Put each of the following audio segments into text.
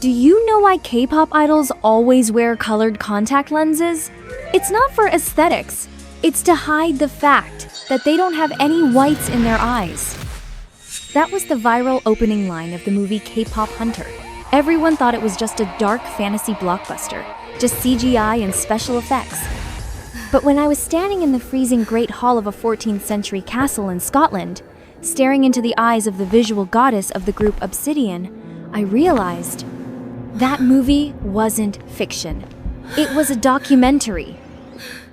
Do you know why K-pop idols always wear colored contact lenses? It's not for aesthetics. It's to hide the fact that they don't have any whites in their eyes. That was the viral opening line of the movie K-pop Hunter. Everyone thought it was just a dark fantasy blockbuster, just CGI and special effects. But when I was standing in the freezing great hall of a 14th century castle in Scotland, staring into the eyes of the visual goddess of the group Obsidian, I realized that movie wasn't fiction. It was a documentary.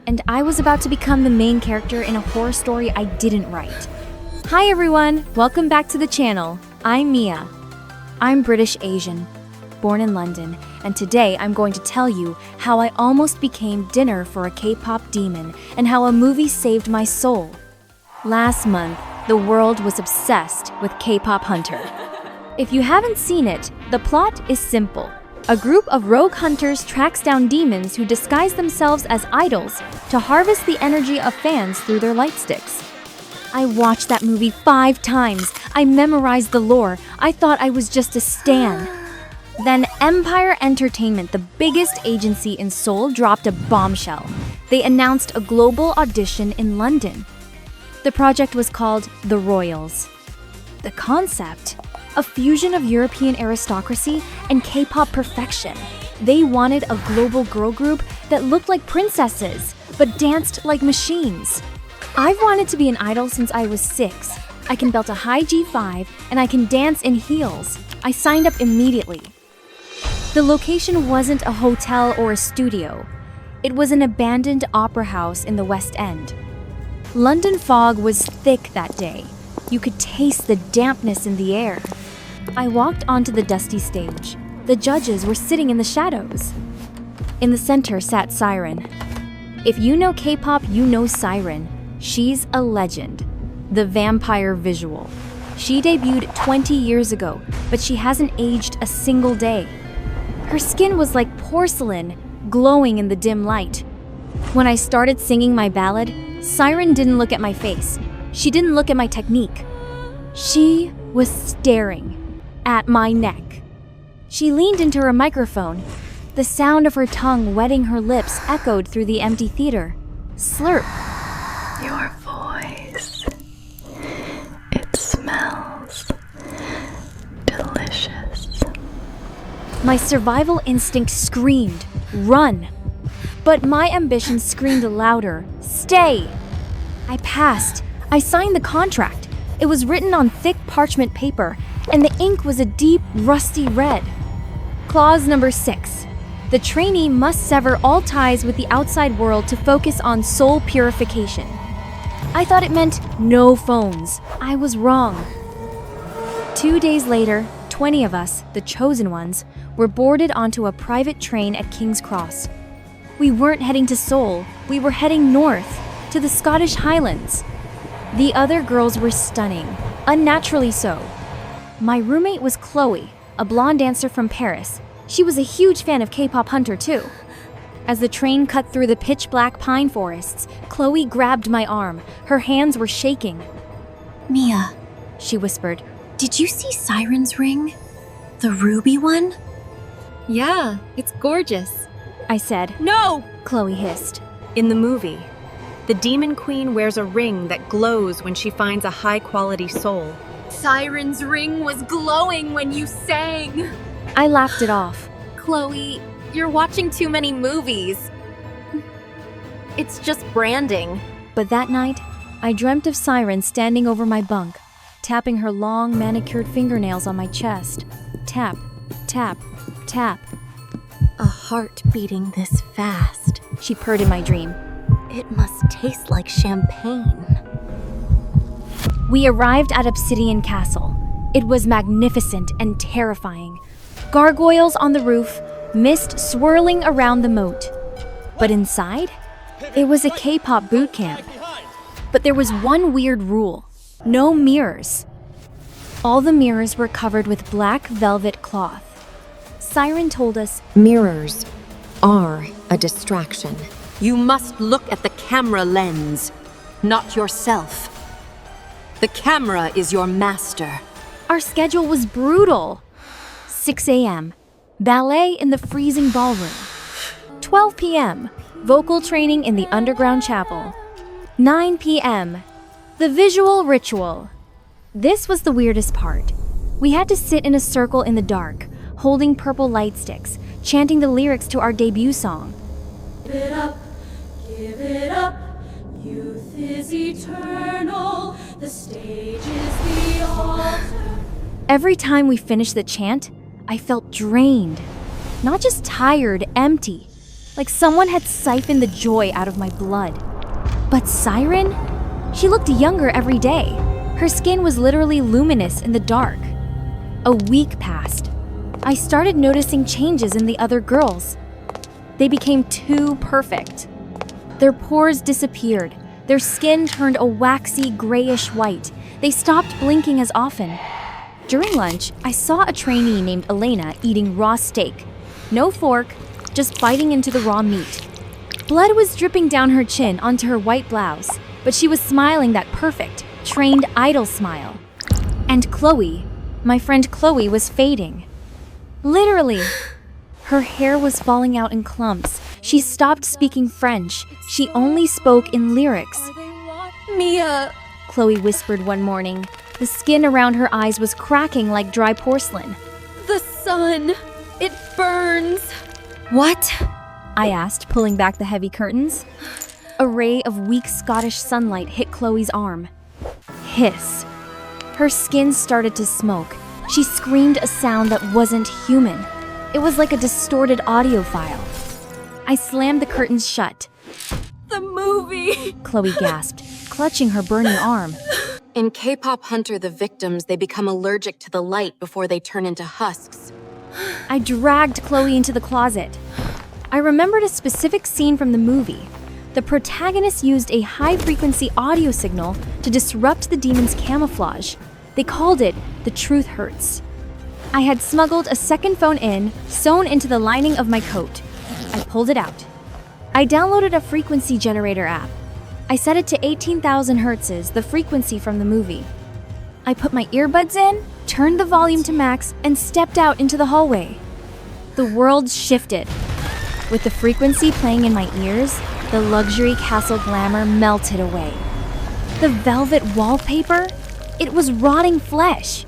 And I was about to become the main character in a horror story I didn't write. Hi everyone, welcome back to the channel. I'm Mia. I'm British Asian, born in London, and today I'm going to tell you how I almost became dinner for a K-pop demon and how a movie saved my soul. Last month, the world was obsessed with K-pop Hunter. If you haven't seen it, the plot is simple. A group of rogue hunters tracks down demons who disguise themselves as idols to harvest the energy of fans through their light sticks. I watched that movie 5 times. I memorized the lore. I thought I was just a stan. Then Empire Entertainment, the biggest agency in Seoul, dropped a bombshell. They announced a global audition in London. The project was called The Royals. The concept? A fusion of European aristocracy and K-pop perfection. They wanted a global girl group that looked like princesses, but danced like machines. I've wanted to be an idol since I was 6. I can belt a high G5, and I can dance in heels. I signed up immediately. The location wasn't a hotel or a studio. It was an abandoned opera house in the West End. London fog was thick that day. You could taste the dampness in the air. I walked onto the dusty stage. The judges were sitting in the shadows. In the center sat Siren. If you know K-pop, you know Siren. She's a legend. The vampire visual. She debuted 20 years ago, but she hasn't aged a single day. Her skin was like porcelain, glowing in the dim light. When I started singing my ballad, Siren didn't look at my face. She didn't look at my technique. She was staring at my neck. She leaned into her microphone. The sound of her tongue wetting her lips echoed through the empty theater. Slurp. Your voice. It smells delicious. My survival instinct screamed, run. But my ambition screamed louder, stay. I passed. I signed the contract. It was written on thick parchment paper, and the ink was a deep, rusty red. Clause number 6. The trainee must sever all ties with the outside world to focus on soul purification. I thought it meant no phones. I was wrong. 2 days later, 20 of us, the chosen ones, were boarded onto a private train at King's Cross. We weren't heading to Seoul. We were heading north, to the Scottish Highlands. The other girls were stunning, unnaturally so. My roommate was Chloe, a blonde dancer from Paris. She was a huge fan of K-pop Hunter too. As the train cut through the pitch-black pine forests, Chloe grabbed my arm. Her hands were shaking. Mia, She whispered. did you see Siren's ring? The ruby one? Yeah, it's gorgeous. I said. No! Chloe hissed. In the movie, the Demon Queen wears a ring that glows when she finds a high-quality soul. Siren's ring was glowing when you sang. I laughed it off. Chloe, you're watching too many movies. It's just branding. But that night, I dreamt of Siren standing over my bunk, tapping her long, manicured fingernails on my chest. Tap, tap, tap. A heart beating this fast. She purred in my dream. It must taste like champagne. We arrived at Obsidian Castle. It was magnificent and terrifying. Gargoyles on the roof, mist swirling around the moat. But inside, it was a K-pop boot camp. But there was one weird rule. No mirrors. All the mirrors were covered with black velvet cloth. Siren told us, Mirrors are a distraction. You must look at the camera lens, not yourself. The camera is your master. our schedule was brutal. 6 a.m. ballet in the freezing ballroom. 12 p.m., vocal training in the underground chapel. 9 p.m., the visual ritual. This was the weirdest part. We had to sit in a circle in the dark, holding purple light sticks, chanting the lyrics to our debut song. Give it up, youth is eternal, the stage is the altar. Every time we finished the chant, I felt drained. Not just tired, empty. Like someone had siphoned the joy out of my blood. But Siren? She looked younger every day. Her skin was literally luminous in the dark. A week passed. I started noticing changes in the other girls. They became too perfect. Their pores disappeared. Their skin turned a waxy grayish white. They stopped blinking as often. During lunch, I saw a trainee named Elena eating raw steak. No fork, just biting into the raw meat. Blood was dripping down her chin onto her white blouse, but she was smiling that perfect, trained idol smile. And Chloe, my friend Chloe, was fading. Literally. Her hair was falling out in clumps. She stopped speaking French. She only spoke in lyrics. Mia! Chloe whispered one morning. The skin around her eyes was cracking like dry porcelain. The sun! It burns! What? I asked, pulling back the heavy curtains. A ray of weak Scottish sunlight hit Chloe's arm. Hiss. Her skin started to smoke. She screamed a sound that wasn't human. It was like a distorted audio file. I slammed the curtains shut. The movie! Chloe gasped, clutching her burning arm. In K-pop Hunter, the victims, they become allergic to the light before they turn into husks. I dragged Chloe into the closet. I remembered a specific scene from the movie. The protagonist used a high-frequency audio signal to disrupt the demon's camouflage. They called it The Truth Hurts. I had smuggled a second phone in, sewn into the lining of my coat. I pulled it out. I downloaded a frequency generator app. I set it to 18,000 hertzes, the frequency from the movie. I put my earbuds in, turned the volume to max, and stepped out into the hallway. The world shifted. With the frequency playing in my ears, the luxury castle glamour melted away. The velvet wallpaper? It was rotting flesh.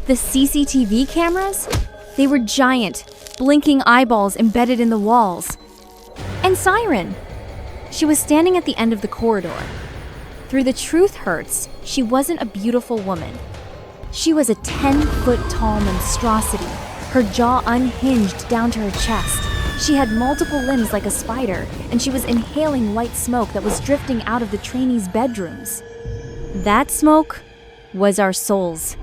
The CCTV cameras? They were giant, blinking eyeballs embedded in the walls. And Siren. She was standing at the end of the corridor. Through The Truth Hurts, she wasn't a beautiful woman. She was a 10-foot-tall monstrosity, her jaw unhinged down to her chest. She had multiple limbs like a spider, and she was inhaling white smoke that was drifting out of the trainees' bedrooms. That smoke was our souls.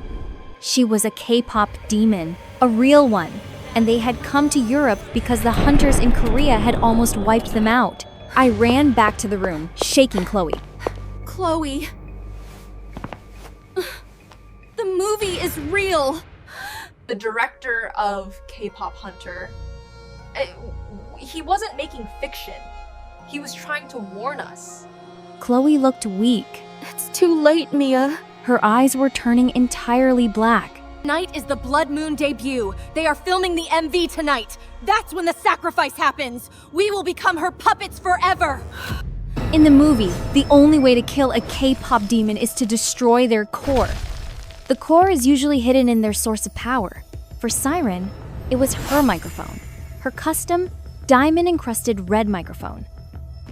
She was a K-pop demon, a real one, and they had come to Europe because the hunters in Korea had almost wiped them out. I ran back to the room, shaking Chloe. Chloe. The movie is real! The director of K-pop Hunter, he wasn't making fiction. He was trying to warn us. Chloe looked weak. It's too late, Mia. Her eyes were turning entirely black. Tonight is the Blood Moon debut. They are filming the MV tonight. That's when the sacrifice happens. We will become her puppets forever. In the movie, the only way to kill a K-pop demon is to destroy their core. The core is usually hidden in their source of power. For Siren, it was her microphone, her custom, diamond-encrusted red microphone.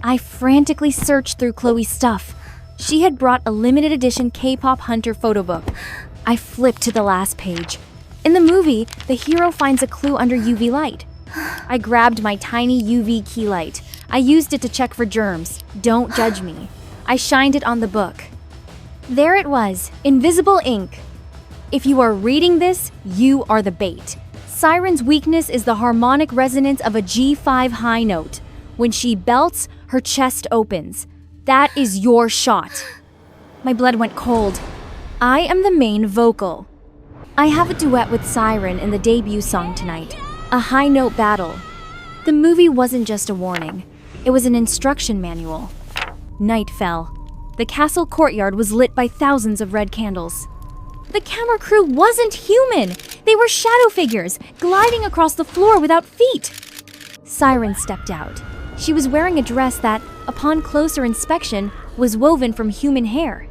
I frantically searched through Chloe's stuff. She had brought a limited edition K-pop Hunter photo book. I flipped to the last page. In the movie, the hero finds a clue under UV light. I grabbed my tiny UV key light. I used it to check for germs. Don't judge me. I shined it on the book. There it was, invisible ink. If you are reading this, you are the bait. Siren's weakness is the harmonic resonance of a G5 high note. When she belts, her chest opens. That is your shot. My blood went cold. I am the main vocal. I have a duet with Siren in the debut song tonight, a high note battle. The movie wasn't just a warning, it was an instruction manual. Night fell. The castle courtyard was lit by thousands of red candles. The camera crew wasn't human. They were shadow figures, gliding across the floor without feet. Siren stepped out. She was wearing a dress that, upon closer inspection, was woven from human hair.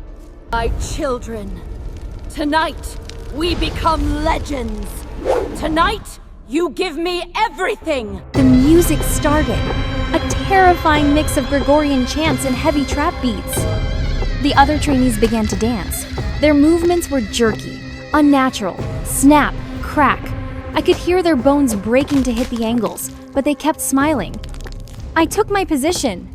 My children, tonight we become legends. Tonight, you give me everything. The music started, a terrifying mix of Gregorian chants and heavy trap beats. The other trainees began to dance. Their movements were jerky, unnatural, snap, crack. I could hear their bones breaking to hit the angles, but they kept smiling. I took my position.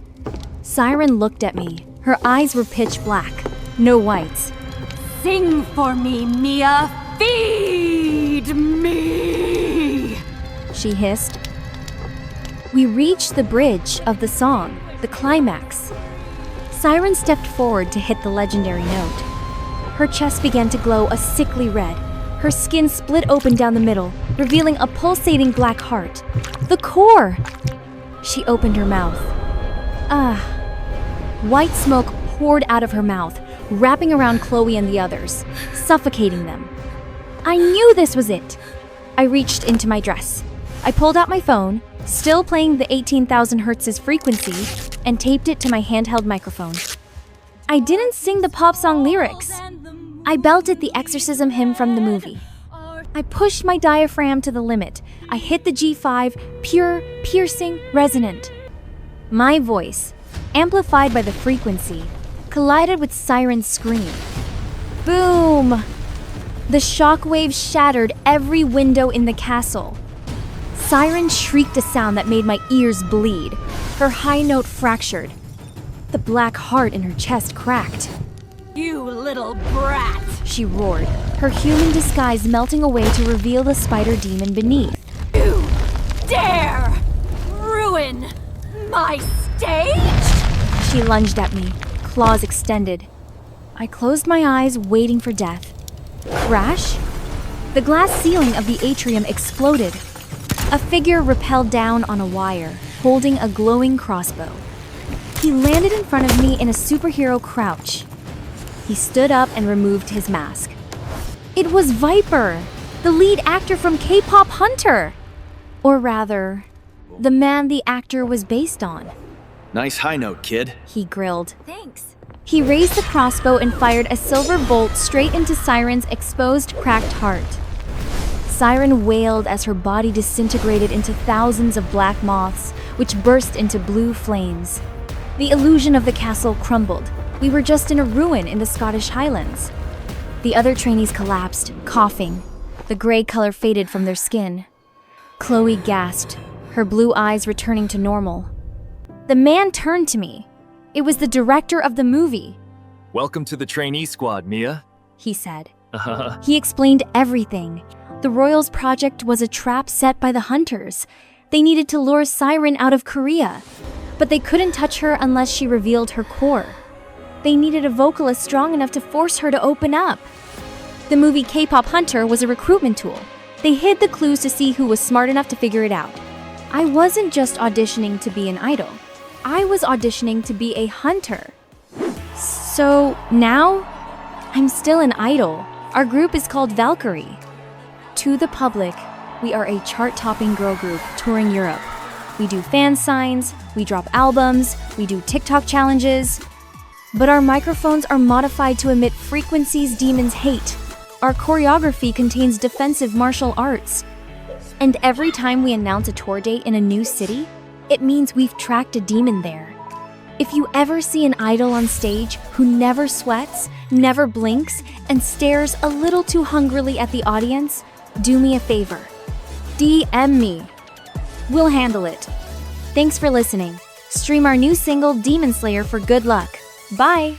Siren looked at me. Her eyes were pitch black, no whites. Sing for me, Mia. Feed me, she hissed. We reached the bridge of the song, the climax. Siren stepped forward to hit the legendary note. Her chest began to glow a sickly red. Her skin split open down the middle, revealing a pulsating black heart. The core! She opened her mouth. White smoke poured out of her mouth, wrapping around Chloe and the others, suffocating them. I knew this was it. I reached into my dress. I pulled out my phone, still playing the 18,000 hertz's frequency, and taped it to my handheld microphone. I didn't sing the pop song lyrics. I belted the exorcism hymn from the movie. I pushed my diaphragm to the limit. I hit the G5, pure, piercing, resonant. My voice, amplified by the frequency, collided with Siren's scream. Boom! The shockwave shattered every window in the castle. Siren shrieked a sound that made my ears bleed. Her high note fractured. The black heart in her chest cracked. You little brat, she roared, her human disguise melting away to reveal the spider demon beneath. You dare ruin my stage? She lunged at me, claws extended. I closed my eyes, waiting for death. Crash? The glass ceiling of the atrium exploded. A figure rappelled down on a wire, holding a glowing crossbow. He landed in front of me in a superhero crouch. He stood up and removed his mask. It was Viper, the lead actor from K-pop Hunter. Or rather, the man the actor was based on. Nice high note, kid. He grilled. Thanks. He raised the crossbow and fired a silver bolt straight into Siren's exposed, cracked heart. Siren wailed as her body disintegrated into thousands of black moths, which burst into blue flames. The illusion of the castle crumbled. We were just in a ruin in the Scottish Highlands. The other trainees collapsed, coughing. The gray color faded from their skin. Chloe gasped, her blue eyes returning to normal. The man turned to me. It was the director of the movie. Welcome to the trainee squad, Mia, he said. He explained everything. The Royals project was a trap set by the Hunters. They needed to lure Siren out of Korea, but they couldn't touch her unless she revealed her core. They needed a vocalist strong enough to force her to open up. The movie K-pop Hunter was a recruitment tool. They hid the clues to see who was smart enough to figure it out. I wasn't just auditioning to be an idol. I was auditioning to be a hunter. So now, I'm still an idol. Our group is called Valkyrie. To the public, we are a chart-topping girl group touring Europe. We do fan signs, we drop albums, we do TikTok challenges. But our microphones are modified to emit frequencies demons hate. Our choreography contains defensive martial arts. And every time we announce a tour date in a new city, it means we've tracked a demon there. If you ever see an idol on stage who never sweats, never blinks, and stares a little too hungrily at the audience, do me a favor. DM me. We'll handle it. Thanks for listening. Stream our new single Demon Slayer for good luck. Bye!